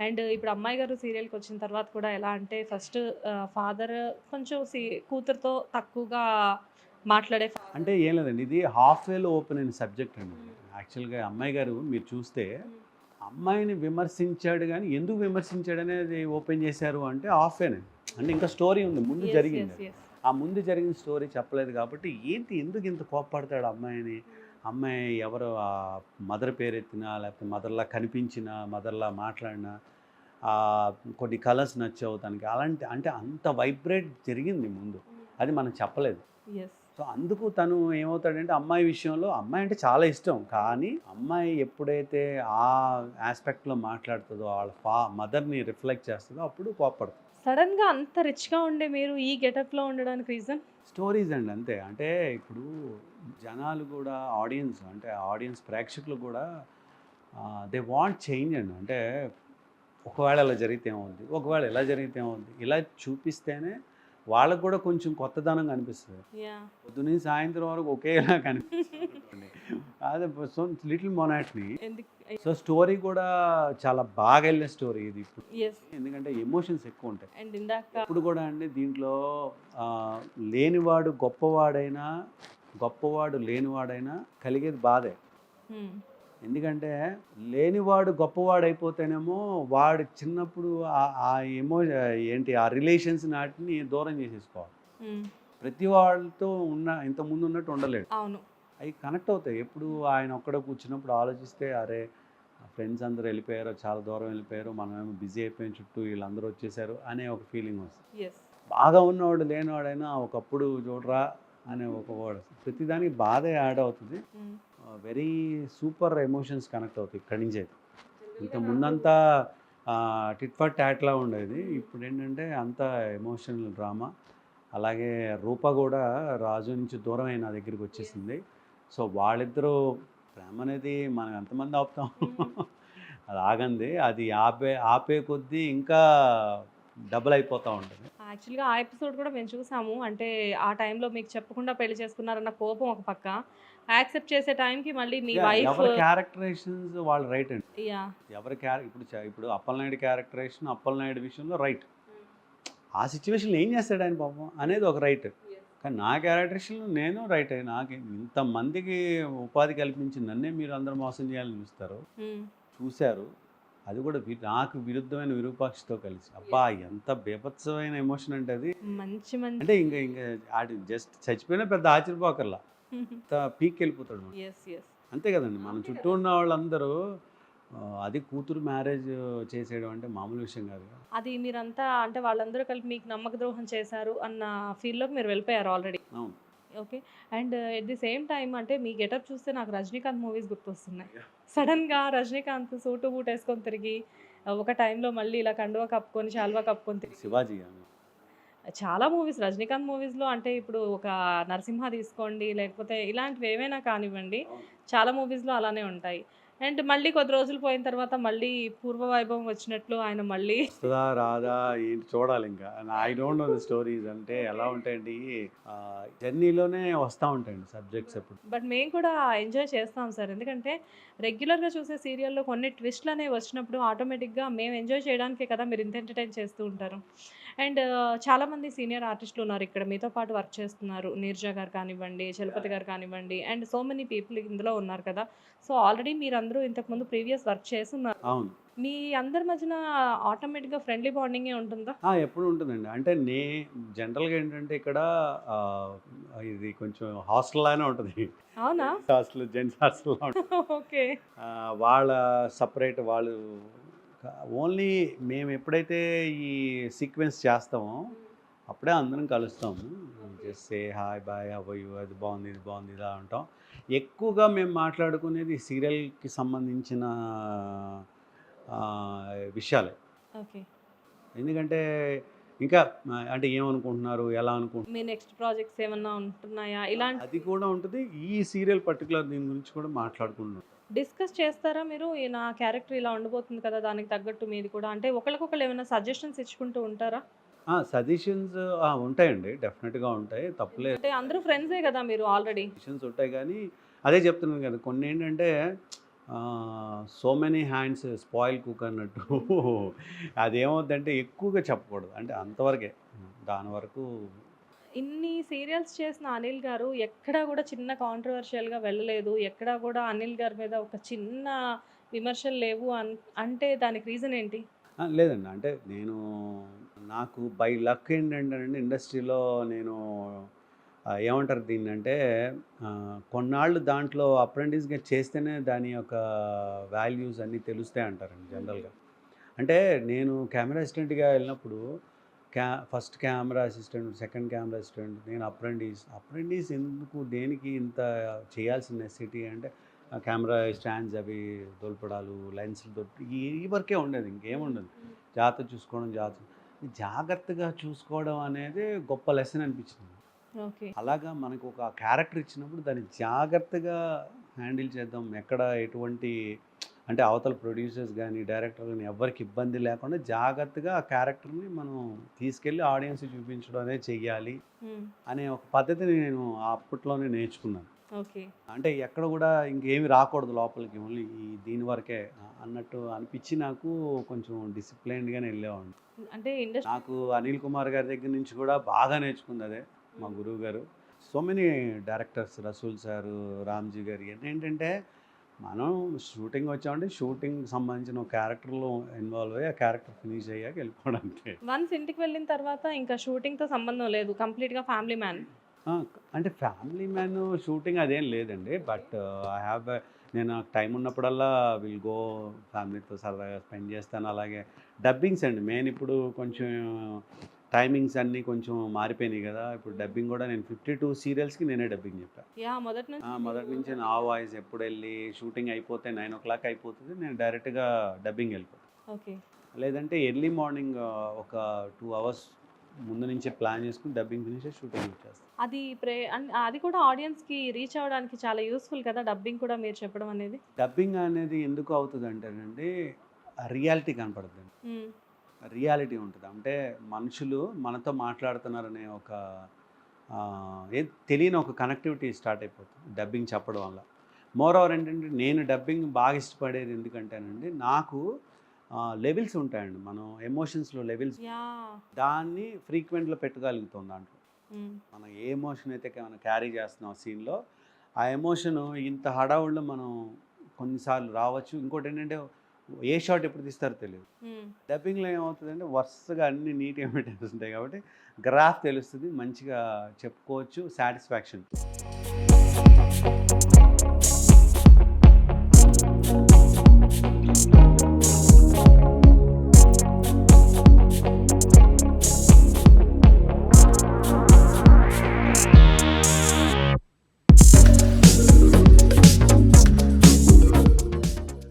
And ఇప్పుడు అమ్మాయి గారు సీరియల్‌కి వచ్చిన తర్వాత కూడా ఎలా అంటే ఫస్ట్ ఫాదర్ కొంచెం కూతురుతో తక్కువగా మాట్లాడే అంటే ఏం లేదండి. ఇది హాఫ్ వేలో ఓపెన్ అయిన సబ్జెక్ట్ అండి ఇది. యాక్చువల్‌గా అమ్మాయి గారు మీరు చూస్తే, అమ్మాయిని విమర్శించాడు గానీ, ఎందుకు విమర్శించాడనేది ఓపెన్ చేశారు అంటే హాఫ్ వేనే. అంటే ఇంకా స్టోరీ ఉంది. ముందు యెస్. యెస్. జరిగిందది. యెస్. ఆ ముందు జరిగిన స్టోరీ చెప్పలేదు కాబట్టి, ఏంటి ఎందుకు ఇంత కోప్పడతాడు అమ్మాయిని? అమ్మాయి ఎవరు మదర్ పేరెత్తినా, లేకపోతే మదర్‌లా కనిపించినా, మదర్‌లా మాట్లాడినా, కొన్ని కలర్స్ నచ్చావు తనకి. అలాంటి అంటే అంత వైబ్రేట్ జరిగింది ముందు. అది మనకు చెప్పలేదు. యెస్. సో, అందుకు తను ఏమవుతాడంటే అమ్మాయి విషయంలో అమ్మాయి అంటే చాలా ఇష్టం. కానీ అమ్మాయి ఎప్పుడైతే ఆ యాస్పెక్ట్‌లో మాట్లాడుతదో, వాళ్ళ మదర్‌ని రిఫ్లెక్ట్ చేస్తదో అప్పుడు కోప్పడతాడు. సడెన్‌గా అంత రిచ్‌గా ఉండే మీరు ఈ గెటప్‌లో ఉండడానికి రీజన్? స్టోరీస్ అండి అంతే. అంటే ఇప్పుడు జనాలు గూడా ఆడియన్స్ ప్రేక్షకులు గూడా దే వాంట్ చేంజ్ అండి. అంటే ఒకవేళ అలా జరిగితే ఏమవుద్ది? ఒకవేళ ఇలా జరిగితే ఏమవుద్ది? ఇలా చూపిస్తేనే వాళ్ళకి గూడా కొంచెం కొత్తదనంగా అనిపిస్తది. యాహ్! పొద్దున్నుంచి సాయంత్రం వరకు ఒకేలా కనిపిస్తుందనుకోండి. అదే సో లిటిల్ మొనాటనీ. ఎందుకు? సో స్టోరీ కూడా చాలా బాగా ఎళ్ళిన స్టోరీ ఇది ఇప్పుడు. యెస్. ఎందుకంటే ఎమోషన్స్ ఎక్కువుంటాయి. అండ్ ఇందాక ఇప్పుడు కూడా అండి దీంట్లో లేనివాడు గొప్పవాడైనా, గొప్పవాడు లేనివాడైనా కలిగేది బాధే. హ్మ్. ఎందుకంటే లేనివాడు గొప్పవాడైపోతేనేమో వాడు చిన్నప్పుడు ఆ ఎమో ఏంటి ఆ రిలేషన్స్ నాటిని దూరం చేసేసుకోవాలి. హ్మ్. ప్రతి వాళ్ళతో ఇంతకుముందు ఉన్నట్టు ఉండలేడు. అవును. అవి కనెక్ట్ అవుతాయి. ఎప్పుడు ఆయన ఒక్కడే కూర్చున్నప్పుడు ఆలోచిస్తే, అరే! ఫ్రెండ్స్ అందరూ వెళ్ళిపోయారు, చాలా దూరం వెళ్ళిపోయారు. మనమేమో బిజీ అయిపోయాం, చుట్టూ వీళ్ళందరూ వచ్చేసారు అనే ఒక ఫీలింగ్ వస్తుంది. యెస్. బాగా ఉన్నవాడు లేనివాడైనా ఒకప్పుడు చూడరా అనే ఒక వర్డ్. ప్రతిదానికి బాధే యాడ్ అవుతుంది. హ్మ్. వెరీ సూపర్ ఎమోషన్స్ కనెక్ట్ అవుతాయి ఇక్కడి నుంచే. ఇంత ముందంతా టిట్ ఫర్ టాట్‌లా ఉండేది. ఇప్పుడేంటంటే అంతా ఎమోషనల్ డ్రామా. అలాగే రూప కూడా రాజు నుంచి దూరమై నా దగ్గరికి వచ్చేసింది. సో, వాళ్ళిద్దరూ ప్రేమనేది మనం ఎంతమంది ఆపుతాం? అది ఆగంది. అది ఆపే కొద్దీ ఇంకా డబుల్ అయిపోతా ఉంటది. యాక్చువల్‌గా ఆ ఎపిసోడ్ కూడా మేము చూసాము. అంటే ఆ టైంలో మీకు చెప్పకుండా పెళ్లి చేసుకున్నారన్న కోపం ఒక పక్క. యాక్సెప్ట్ చేసే టైంకి మళ్ళీ మీ వైఫ్ ఎవరి క్యారెక్టరైజేషన్స్ వాళ్ళు రైట్ అండి. యాహ్! ఎవరి ఇప్పుడు అప్పలనాయుడు క్యారెక్టరైజేషన్ అప్పలనాయుడు విషయంలో రైట్. ఆ సిట్యుయేషన్‌లో ఏం చేస్తాడు ఆయన పాపం అనేది ఒక రైట్. కానీ నా క్యారెక్టరైజేషన్‌లో నేను రైటే. నాకు ఇంతమందికి ఉపాధి కల్పించి నన్నే మీరు అందరూ మోసం చేయాలని చూస్తారు. హ్మ్. చూసారు. అది కూడా నాకు విరుద్ధమైన విరూపాక్షతో కలిసి. అబ్బా! ఎంత బీభత్సమైన ఎమోషన్ అంటే అది. మంచి మంచి అంటే ఇంక ఆడు జస్ట్ చచ్చిపోయినా పెద్ద ఆశ్చర్యపోకర్లా. అంత పీక్‌కెళ్ళిపోతాడు వాడు. యెస్. యెస్. అంతే కదండీ! మన చుట్టూ ఉన్న వాళ్ళందరూ అది కూతురు మ్యారేజ్ చేసేయడం అంటే మామూలు విషయం కాదు కదా! అది మీరంతా అంటే వాళ్ళందరూ కలిపి మీకు నమ్మక ద్రోహం చేశారు అన్న ఫీల్‌లోకి మీరు వెళ్ళిపోయారు ఆల్రెడీ. అవును. Okay. And at the same time అంటే మీ గెటప్ చూస్తే నాకు 'రజనీకాంత్' మూవీస్ గుర్తొస్తున్నాయి. సడెన్‌గా 'రజనీకాంత్' సూటు బూట్ ఏసుకొని తిరిగి ఒక టైంలో మళ్ళీ ఇలా కండువా కప్పుకొని, శాలువా కప్పుకొని తిరిగి శివాజీ గారు. చాలా మూవీస్ 'రజనీకాంత్' మూవీస్‌లో అంటే ఇప్పుడు ఒక 'నరసింహ' తీసుకోండి, లేకపోతే ఇలాంటివి ఏవైనా కానివ్వండి, అవును. చాలా మూవీస్‌లో అలానే ఉంటాయి. అండ్ మళ్ళీ కొద్ది రోజులు పోయిన తర్వాత మళ్ళీ పూర్వ వైభవం వచ్చినట్లు ఆయన మళ్ళీ వస్తదా? రాదా? ఏంటి చూడాలింకా. I don't know the stories అంటే ఎలా ఉంటాయండి జర్నీలోనే వస్తా ఉంటాయండి సబ్జెక్ట్స్ ఎప్పుడు. బట్ మేము కూడా ఎంజాయ్ చేస్తాం సార్. ఎందుకంటే రెగ్యులర్‌గా చూసే సీరియల్‌లో కొన్ని ట్విస్ట్‌లనేవి వచ్చినప్పుడు ఆటోమేటిక్‌గా మేము ఎంజాయ్ చేయడానికే కదా మీరు ఇంత ఎంటర్‌టైన్ చేస్తూ ఉంటారు. అండ్ చాలామంది సీనియర్ ఆర్టిస్టులు ఉన్నారు ఇక్కడ మీతో పాటు వర్క్ చేస్తున్నారు. 'నీర్జా' గారు కానివ్వండి, 'చలపతి' గారు కానివ్వండి అండ్ సో మెనీ పీపుల్ ఇందులో ఉన్నారు కదా! సో ఆల్రెడీ మీరందరూ ఇంతకుముందు ప్రీవియస్ వర్క్ చేసున్నారు. అవును. మీ అందరి మధ్యన ఆటోమేటిక్‌గా ఫ్రెండ్లీ బాండింగే ఉంటుందా? ఎప్పుడూ ఉంటుందండి. అంటే జనరల్‌గా ఏంటంటే ఇక్కడ ఆహ్, ఇది కొంచెం హాస్టల్‌లానే ఉంటది. అవునా? లేడీస్ హాస్టల్, జెంట్స్ హాస్టల్‌లా ఉంటది. ఓకే. వాళ్ళ సెపరేట్ వాళ్ళు ఓన్లీ మేము ఎప్పుడైతే ఈ సీక్వెన్స్ చేస్తామో అప్పుడే అందరం కలుస్తాము. Just say hi, bye, how are you? అది బాగుంది, ఇది బాగుంది ఇలా అంటాం. ఎక్కువగా మేము మాట్లాడుకునేది సీరియల్‌కి సంబంధించిన విషయాలే. ఓకే. ఎందుకంటే ఇంకా అంటే ఏమనుకుంటున్నారు? ఎలా మీ నెక్స్ట్ ప్రాజెక్ట్స్ ఏమన్నా ఉంటున్నాయా? అది కూడా ఉంటది. ఈ సీరియల్ పర్టిక్యులర్ దీని గురించి కూడా మాట్లాడుకుంటున్నాం. డిస్కస్ చేస్తారా మీరు? నా క్యారెక్టర్ ఇలా ఉండబోతుంది కదా! దానికి తగ్గట్టు మీది కూడా అంటే ఒకళ్ళకొకళ్ళు ఏమైనా సజెషన్స్ ఇచ్చుకుంటూ ఉంటారా? సజెషన్స్ ఉంటాయండి. డెఫినిట్‌గా ఉంటాయి. తప్పులేదు. అంటే అందరూ ఫ్రెండ్సే కదా మీరు ఆల్రెడీ. సజెషన్స్ ఉంటాయి కానీ, అదే చెప్తున్నాను కదా! కొన్నేంటంటే so many hands spoil cook అన్నట్టు అదేమవుద్దంటే ఎక్కువగా చెప్పకూడదు, అంటే అంతవరకే, దాని వరకు. ఇన్ని సీరియల్స్ చేసిన అనిల్ గారు ఎక్కడా కూడా చిన్న కాంట్రోవర్షియల్‌గా వెళ్ళలేదు. ఎక్కడా కూడా అనిల్ గారి మీద ఒక చిన్న విమర్శలు లేవు అంటే దానికి రీజన్ ఏంటి? లేదండి, అంటే నాకు బై లక్ ఏంటంటేనండి, ఇండస్ట్రీలో నేను ఏమంటారు దీన్నంటే, కొన్నాళ్ళు దాంట్లో అప్రెంటిస్‌గా చేస్తేనే దాని యొక్క వాల్యూస్ అన్నీ తెలుస్తాయి అంటారండి జనరల్‌గా. అంటే నేను కెమెరా అసిస్టెంట్‌గా వెళ్ళినప్పుడు first camera assistant, second camera assistant, నేను అప్రెంటిస్ ఎందుకు, దేనికి ఇంత చేయాల్సిన నెసెసిటీ అంటే, కెమెరా స్టాండ్స్ అవి తోల్పడాలు, లెన్స్‌లు ఈ వరకే ఉండేది, ఇంకేముండదు. జాగ్రత్తగా చూసుకోవడం అనేది గొప్ప లెసన్ అనిపించింది. ఓకే. అలాగా మనకు ఒక క్యారెక్టర్ ఇచ్చినప్పుడు దాన్ని జాగ్రత్తగా హ్యాండిల్ చేద్దాం. ఎక్కడ ఎటువంటి, అంటే అవతల ప్రొడ్యూసర్స్ గానీ, డైరెక్టర్ గానీ ఎవ్వరికి ఇబ్బంది లేకుండా జాగ్రత్తగా ఆ క్యారెక్టర్‌ని మనం తీసుకెళ్ళి ఆడియన్స్‌కి చూపించడం అనేది చెయ్యాలి హ్మ్. అనే ఒక పద్ధతిని నేను అప్పట్లోనే నేర్చుకున్నాను. ఓకే. అంటే ఎక్కడ కూడా ఇంకేమి రాకూడదు లోపలికి, ఓన్లీ దీని వరకే అన్నట్టు అనిపించి నాకు కొంచెం డిసిప్లైన్డ్‌గానే వెళ్ళేవాడిని. అంటే నాకు అనిల్ కుమార్ గారి దగ్గర నుంచి కూడా బాగా నేర్చుకుంది అదే, మా గురువు గారు. So many directors, Rasool sir, Ramji గారు, ఏంటంటే మనం షూటింగ్ వచ్చామంటే షూటింగ్కి సంబంధించిన ఒక క్యారెక్టర్లో ఇన్వాల్వ్ అయ్యి ఆ క్యారెక్టర్ ఫినిష్ అయ్యాక వెళ్ళిపోవడానికి. వన్స్ ఇంటికి వెళ్ళిన తర్వాత ఇంకా షూటింగ్‌తో సంబంధం లేదు. కంప్లీట్‌గా ఫ్యామిలీ మ్యాన్. అంటే ఫ్యామిలీ మ్యాన్ షూటింగ్ అదేం లేదండి, బట్ ఐ హ్యావ్ నేను నాకు టైం ఉన్నప్పుడల్లా విల్ గో, ఫ్యామిలీతో సరదాగా స్పెండ్ చేస్తాను. అలాగే డబ్బింగ్స్ అండి మెయిన్. ఇప్పుడు కొంచెం టైమింగ్స్ అన్నీ కొంచెం మారిపోయినాయి కదా, ఇప్పుడు డబ్బింగ్ కూడా నేను 52 సీరియల్స్కి నేనే డబ్బింగ్ చెప్పాను. యాహ్! మొదటి నుంచి మొదటి నుంచి నా వాయిస్ ఎప్పుడు వెళ్ళి షూటింగ్ అయిపోతే 9:00 అయిపోతుంది, నేను డైరెక్ట్గా డబ్బింగ్ వెళ్ళిపోతాను. ఓకే. లేదంటే ఎర్లీ మార్నింగ్ ఒక 2 అవర్స్ ముందు నుంచే ప్లాన్ చేసుకుని డబ్బింగ్ ఫినిష్ చేసి షూటింగ్ వచ్చేస్తాను. అది అది కూడా ఆడియన్స్‌కి రీచ్ అవ్వడానికి చాలా యూజ్‌ఫుల్ కదా! డబ్బింగ్ కూడా మీరు చెప్పడం అనేది. డబ్బింగ్ అనేది ఎందుకు అవుతుంది అంటేనండి, రియాలిటీ కనపడుతుంది, హ్మ్. రియాలిటీ ఉంటుంది. అంటే మనుషులు మనతో మాట్లాడుతున్నారనే ఒక తెలియని ఒక కనెక్టివిటీ స్టార్ట్ అయిపోతుంది డబ్బింగ్ చెప్పడం వల్ల. మోర్ ఓవర్ ఏంటంటే, నేను డబ్బింగ్ బాగా ఇష్టపడేది ఎందుకంటేనండి, నాకు లెవెల్స్ ఉంటాయండి, మనం ఎమోషన్స్లో లెవెల్స్, యాహ్! దాన్ని ఫ్రీక్వెంట్లో పెట్టగలుగుతాం దాంట్లో. హ్మ్. మనం ఏ ఎమోషన్ అయితే మనం క్యారీ చేస్తున్నాం సీన్లో, ఆ ఎమోషన్ ఇంత హడావుడిలో మనం కొన్నిసార్లు రావచ్చు. ఇంకోటి ఏంటంటే, ఏ షాట్ ఎప్పుడు తీస్తారో తెలియదు. హ్మ్. డబ్బింగ్లో ఏమవుతుందంటే, వరుసగా అన్ని నీట్గా మెయింటెన్స్ ఉంటాయి కాబట్టి గ్రాఫ్ తెలుస్తుంది, మంచిగా చెప్పుకోవచ్చు, సాటిస్ఫాక్షన్.